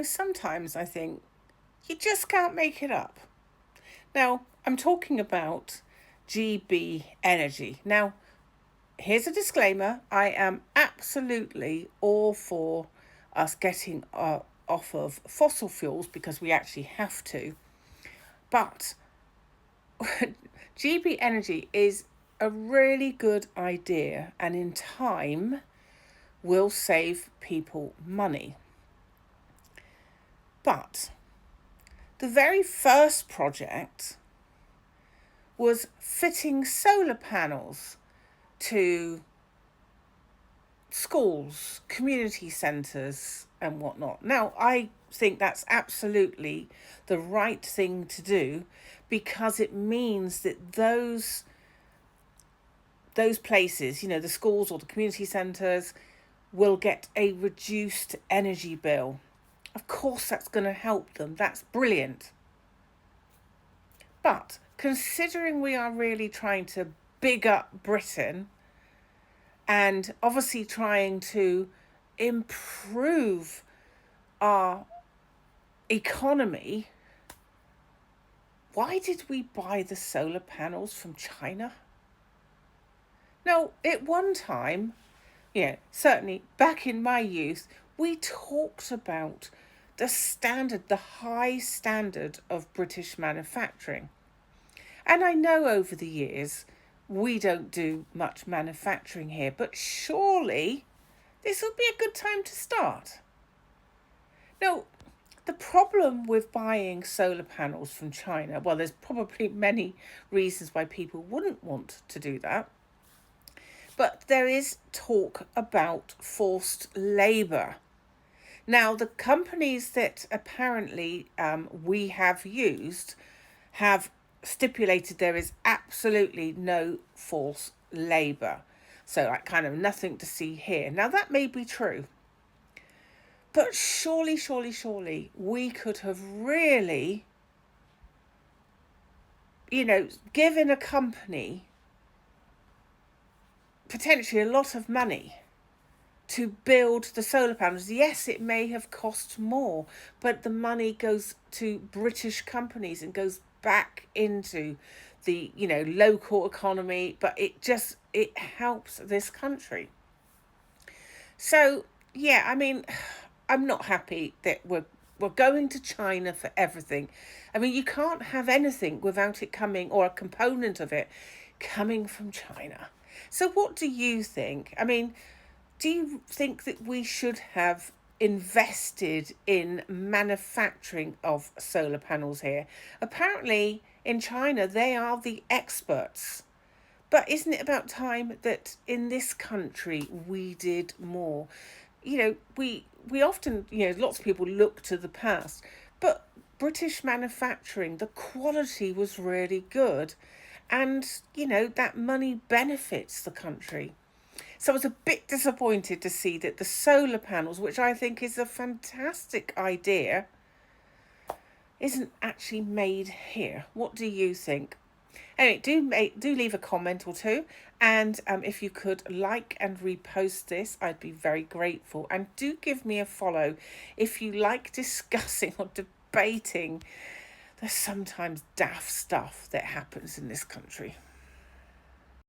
Sometimes I think you just can't make it up. Now, I'm talking about GB Energy. Now, here's a disclaimer: I am absolutely all for us getting off of fossil fuels because we actually have to. But GB Energy is a really good idea, and in time will save people money. But the very first project was fitting solar panels to schools, community centres, and whatnot. Now, I think that's absolutely the right thing to do because it means that those places, the schools or the community centres, will get a reduced energy bill. Of course, that's going to help them. That's brilliant. But considering we are really trying to big up Britain and obviously trying to improve our economy, why did we buy the solar panels from China? Now, at one time, certainly back in my youth, we talked about the high standard of British manufacturing. And I know over the years we don't do much manufacturing here, but surely this would be a good time to start. Now, the problem with buying solar panels from China, well, there's probably many reasons why people wouldn't want to do that. But there is talk about forced labour. Now, the companies that apparently we have used have stipulated there is absolutely no forced labour. So, kind of nothing to see here. Now, that may be true. But surely, we could have really, given a company potentially a lot of money to build the solar panels. Yes, it may have cost more, but the money goes to British companies and goes back into the, local economy, but it helps this country. So, yeah, I mean, I'm not happy that we're going to China for everything. I mean, you can't have anything without it coming, or a component of it coming from China. So, what do you think? I mean, do you think that we should have invested in manufacturing of solar panels here? Apparently, in China, they are the experts. But isn't it about time that in this country we did more? We often, lots of people look to the past, but British manufacturing, the quality was really good. And, that money benefits the country. So I was a bit disappointed to see that the solar panels, which I think is a fantastic idea, isn't actually made here. What do you think? Anyway, do leave a comment or two, and if you could like and repost this, I'd be very grateful. And do give me a follow if you like discussing or debating the sometimes daft stuff that happens in this country.